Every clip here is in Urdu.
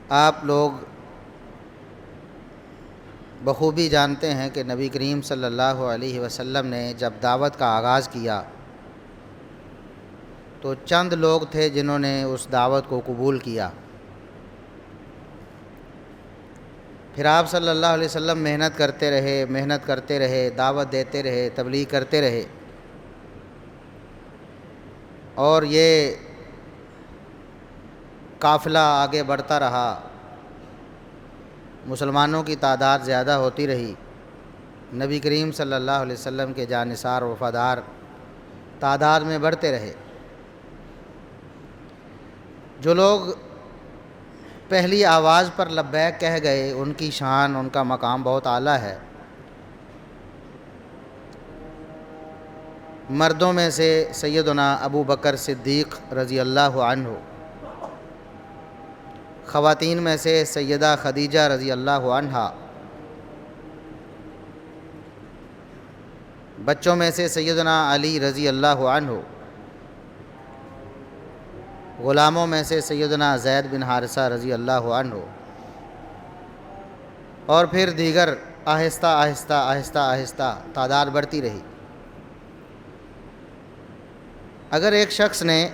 آپ لوگ بخوبی جانتے ہیں کہ نبی کریم صلی اللہ علیہ وسلم نے جب دعوت کا آغاز کیا تو چند لوگ تھے جنہوں نے اس دعوت کو قبول کیا۔ پھر آپ صلی اللہ علیہ وسلم محنت کرتے رہے، دعوت دیتے رہے، تبلیغ کرتے رہے، اور یہ قافلہ آگے بڑھتا رہا، مسلمانوں کی تعداد زیادہ ہوتی رہی، نبی کریم صلی اللہ علیہ وسلم کے جانثار وفادار تعداد میں بڑھتے رہے۔ جو لوگ پہلی آواز پر لبیک کہہ گئے ان کی شان، ان کا مقام بہت اعلیٰ ہے۔ مردوں میں سے سیدنا ابو بکر صدیق رضی اللہ عنہ، خواتین میں سے سیدہ خدیجہ رضی اللہ عنہا، بچوں میں سے سیدنا علی رضی اللہ عنہ، غلاموں میں سے سیدنا زید بن حارثہ رضی اللہ عنہ، اور پھر دیگر آہستہ آہستہ تعداد بڑھتی رہی۔ اگر ایک شخص نے،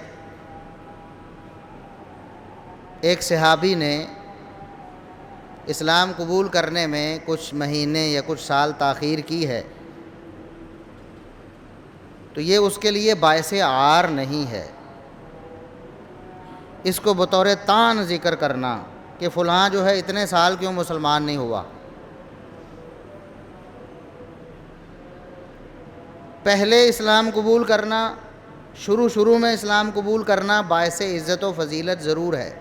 ایک صحابی نے اسلام قبول کرنے میں کچھ مہینے یا کچھ سال تاخیر کی ہے تو یہ اس کے لیے باعث عار نہیں ہے۔ اس کو بطور طعن ذکر کرنا کہ فلاں جو ہے اتنے سال کیوں مسلمان نہیں ہوا۔ پہلے اسلام قبول کرنا، شروع میں اسلام قبول کرنا باعث عزت و فضیلت ضرور ہے،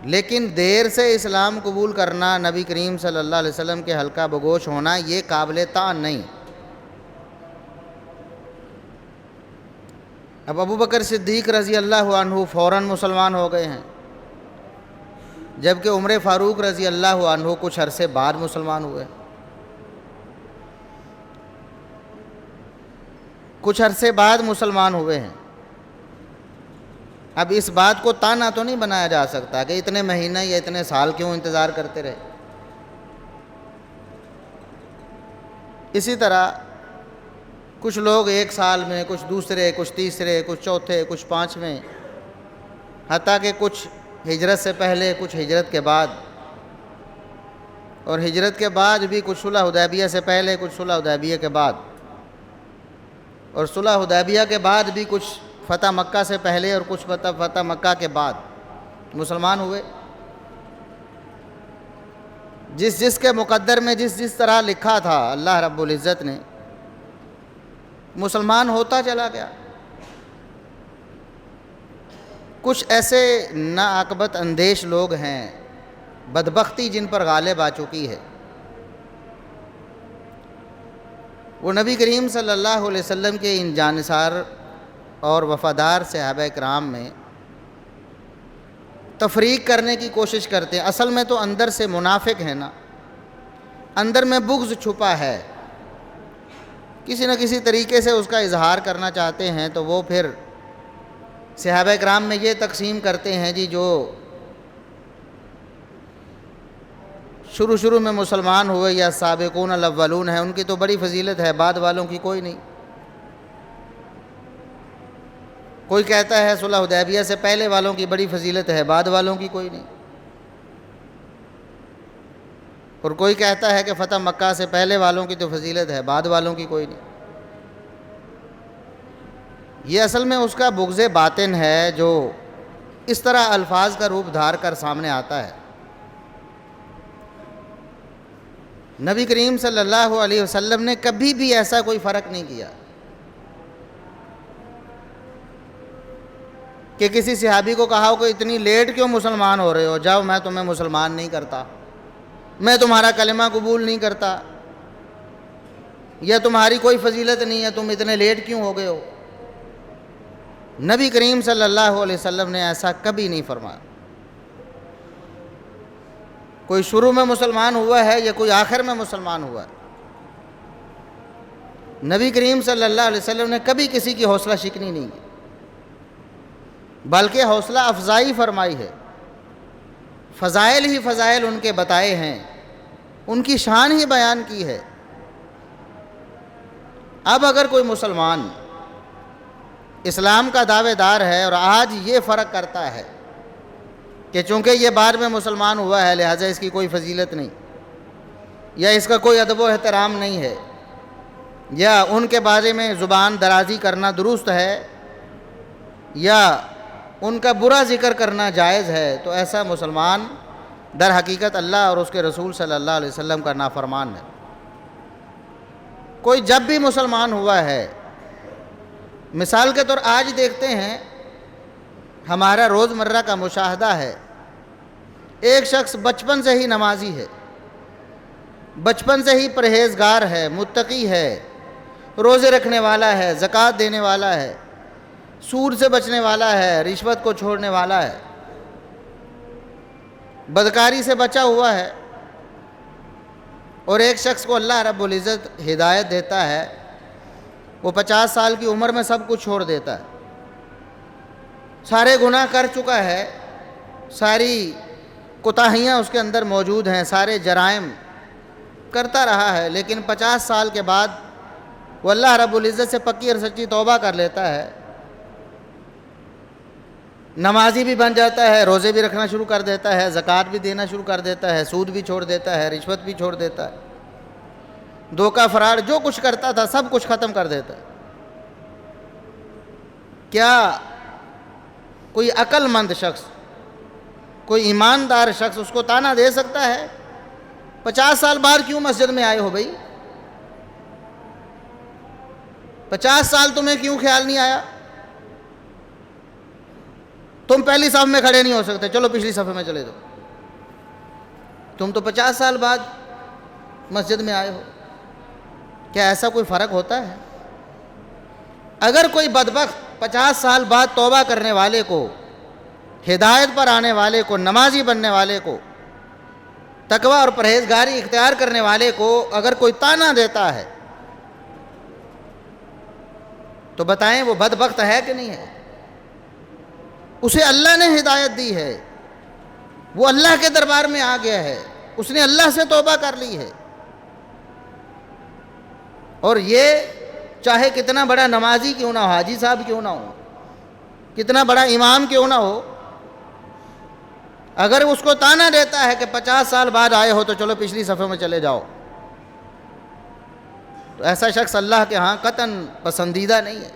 لیکن دیر سے اسلام قبول کرنا، نبی کریم صلی اللہ علیہ وسلم کے حلقہ بگوش ہونا، یہ قابل طعن نہیں۔ اب ابو بکر صدیق رضی اللہ عنہ فوراً مسلمان ہو گئے ہیں، جبکہ عمر فاروق رضی اللہ عنہ کچھ عرصے بعد مسلمان ہوئے۔ کچھ عرصے بعد مسلمان ہوئے ہیں۔ اب اس بات کو تانا تو نہیں بنایا جا سکتا کہ اتنے مہینے یا اتنے سال کیوں انتظار کرتے رہے۔ اسی طرح کچھ لوگ ایک سال میں، کچھ دوسرے، کچھ تیسرے، کچھ چوتھے، کچھ پانچویں، حتیٰ کہ کچھ ہجرت سے پہلے، کچھ ہجرت کے بعد، اور ہجرت کے بعد بھی کچھ صلح حدیبیہ سے پہلے، کچھ صلح حدیبیہ کے بعد، اور صلح حدیبیہ کے بعد بھی کچھ فتح مکہ سے پہلے اور کچھ فتح مکہ کے بعد مسلمان ہوئے۔ جس کے مقدر میں جس طرح لکھا تھا اللہ رب العزت نے، مسلمان ہوتا چلا گیا۔ کچھ ایسے ناعاقبت اندیش لوگ ہیں، بدبختی جن پر غالب آ چکی ہے، وہ نبی کریم صلی اللہ علیہ وسلم کے ان جانثار اور وفادار صحابہ کرام میں تفریق کرنے کی کوشش کرتے ہیں۔ اصل میں تو اندر سے منافق ہے نا، اندر میں بغض چھپا ہے، کسی نہ کسی طریقے سے اس کا اظہار کرنا چاہتے ہیں، تو وہ پھر صحابہ کرام میں یہ تقسیم کرتے ہیں جی جو شروع میں مسلمان ہوئے یا سابقون الاولون ہیں ان کی تو بڑی فضیلت ہے، بعد والوں کی کوئی نہیں۔ کوئی کہتا ہے صلح حدیبیہ سے پہلے والوں کی بڑی فضیلت ہے، بعد والوں کی کوئی نہیں، اور کوئی کہتا ہے کہ فتح مکہ سے پہلے والوں کی تو فضیلت ہے، بعد والوں کی کوئی نہیں۔ یہ اصل میں اس کا بغض باطن ہے جو اس طرح الفاظ کا روپ دھار کر سامنے آتا ہے۔ نبی کریم صلی اللہ علیہ وسلم نے کبھی بھی ایسا کوئی فرق نہیں کیا کہ کسی صحابی کو کہا ہو کہ اتنی لیٹ کیوں مسلمان ہو رہے ہو، جاؤ میں تمہیں مسلمان نہیں کرتا، میں تمہارا کلمہ قبول نہیں کرتا، یا تمہاری کوئی فضیلت نہیں ہے، تم اتنے لیٹ کیوں ہو گئے ہو۔ نبی کریم صلی اللہ علیہ وسلم نے ایسا کبھی نہیں فرمایا۔ کوئی شروع میں مسلمان ہوا ہے یا کوئی آخر میں مسلمان ہوا ہے، نبی کریم صلی اللہ علیہ وسلم نے کبھی کسی کی حوصلہ شکنی نہیں کی، بلکہ حوصلہ افزائی فرمائی ہے فضائل ہی فضائل ان کے بتائے ہیں، ان کی شان ہی بیان کی ہے۔ اب اگر کوئی مسلمان اسلام کا دعوے دار ہے اور آج یہ فرق کرتا ہے کہ چونکہ یہ بعد میں مسلمان ہوا ہے لہٰذا اس کی کوئی فضیلت نہیں، یا اس کا کوئی ادب و احترام نہیں ہے، یا ان کے بارے میں زبان درازی کرنا درست ہے، یا ان کا برا ذکر کرنا جائز ہے، تو ایسا مسلمان در حقیقت اللہ اور اس کے رسول صلی اللہ علیہ وسلم کا نافرمان ہے۔ کوئی جب بھی مسلمان ہوا ہے، مثال کے طور آج دیکھتے ہیں، ہمارا روزمرہ کا مشاہدہ ہے، ایک شخص بچپن سے ہی نمازی ہے، بچپن سے ہی پرہیزگار ہے، متقی ہے، روزے رکھنے والا ہے، زکوٰۃ دینے والا ہے، سود سے بچنے والا ہے، رشوت کو چھوڑنے والا ہے، بدکاری سے بچا ہوا ہے، اور ایک شخص کو اللہ رب العزت ہدایت دیتا ہے، وہ 50 سال کی عمر میں سب کچھ چھوڑ دیتا ہے، سارے گناہ کر چکا ہے، ساری کوتاہیاں اس کے اندر موجود ہیں، سارے جرائم کرتا رہا ہے، لیکن 50 سال کے بعد وہ اللہ رب العزت سے پکی اور سچی توبہ کر لیتا ہے، نمازی بھی بن جاتا ہے، روزے بھی رکھنا شروع کر دیتا ہے، زکوٰۃ بھی دینا شروع کر دیتا ہے، سود بھی چھوڑ دیتا ہے، رشوت بھی چھوڑ دیتا ہے، دھوکہ فراڈ جو کچھ کرتا تھا سب کچھ ختم کر دیتا ہے۔ کیا کوئی عقل مند شخص، کوئی ایماندار شخص اس کو طعنہ دے سکتا ہے 50 سال بعد کیوں مسجد میں آئے ہو بھائی؟ 50 سال تمہیں کیوں خیال نہیں آیا؟ تم پہلی صف میں کھڑے نہیں ہو سکتے، چلو پچھلی صف میں چلے جاؤ، تم تو 50 سال بعد مسجد میں آئے ہو۔ کیا ایسا کوئی فرق ہوتا ہے؟ اگر کوئی بدبخت 50 سال بعد توبہ کرنے والے کو، ہدایت پر آنے والے کو، نمازی بننے والے کو، تقوی اور پرہیزگاری اختیار کرنے والے کو اگر کوئی طعنہ دیتا ہے تو بتائیں وہ بدبخت ہے کہ نہیں ہے؟ اسے اللہ نے ہدایت دی ہے، وہ اللہ کے دربار میں آ گیا ہے، اس نے اللہ سے توبہ کر لی ہے، اور یہ چاہے کتنا بڑا نمازی کیوں نہ ہو، حاجی صاحب کیوں نہ ہو، کتنا بڑا امام کیوں نہ ہو، اگر اس کو طعنہ دیتا ہے کہ 50 سال بعد آئے ہو تو چلو پچھلی صفحے میں چلے جاؤ، تو ایسا شخص اللہ کے ہاں قطعاً پسندیدہ نہیں ہے،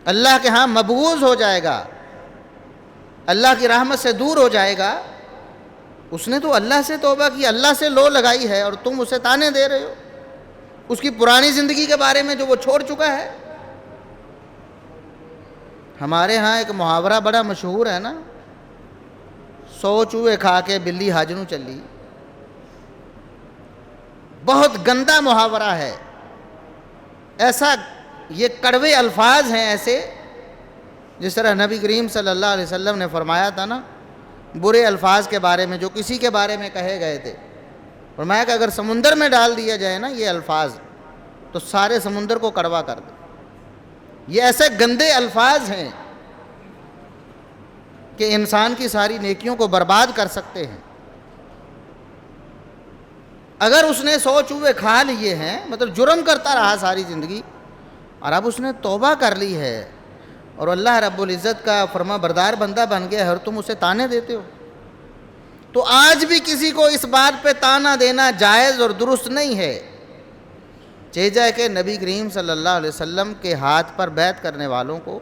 اللہ کے ہاں مبغوض ہو جائے گا، اللہ کی رحمت سے دور ہو جائے گا۔ اس نے تو اللہ سے توبہ کی، اللہ سے لو لگائی ہے، اور تم اسے طعنے دے رہے ہو اس کی پرانی زندگی کے بارے میں جو وہ چھوڑ چکا ہے۔ ہمارے ہاں ایک محاورہ بڑا مشہور ہے نا، 100 چوہے کھا کے بلی حاجنوں چلی، بہت گندا محاورہ ہے، ایسا یہ کڑوے الفاظ ہیں ایسے، جس طرح نبی کریم صلی اللہ علیہ وسلم نے فرمایا تھا نا برے الفاظ کے بارے میں جو کسی کے بارے میں کہے گئے تھے، فرمایا کہ اگر سمندر میں ڈال دیا جائے نا یہ الفاظ تو سارے سمندر کو کڑوا کر دے۔ یہ ایسے گندے الفاظ ہیں کہ انسان کی ساری نیکیوں کو برباد کر سکتے ہیں۔ اگر اس نے 100 چوہے کھا لیے ہیں، مطلب جرم کرتا رہا ساری زندگی، اور اب اس نے توبہ کر لی ہے اور اللہ رب العزت کا فرما بردار بندہ بن گیا ہے، اور تم اسے طعنے دیتے ہو، تو آج بھی کسی کو اس بات پہ طعنہ دینا جائز اور درست نہیں ہے، چاہے کہ نبی کریم صلی اللہ علیہ وسلم کے ہاتھ پر بیعت کرنے والوں کو،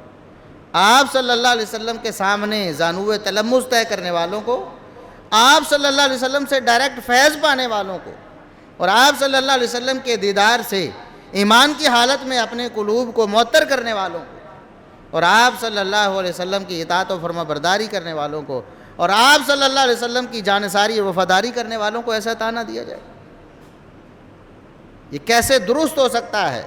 آپ صلی اللہ علیہ وسلم کے سامنے زانوِ تلمس طے کرنے والوں کو، آپ صلی اللہ علیہ وسلم سے ڈائریکٹ فیض پانے والوں کو، اور آپ صلی اللہ علیہ وسلم کے دیدار سے ایمان کی حالت میں اپنے قلوب کو معطر کرنے والوں کو، اور آپ صلی اللہ علیہ وسلم کی اطاعت و فرما برداری کرنے والوں کو، اور آپ صلی اللہ علیہ وسلم کی جانثاری اور وفاداری کرنے والوں کو ایسا طعنہ دیا جائے، یہ کیسے درست ہو سکتا ہے؟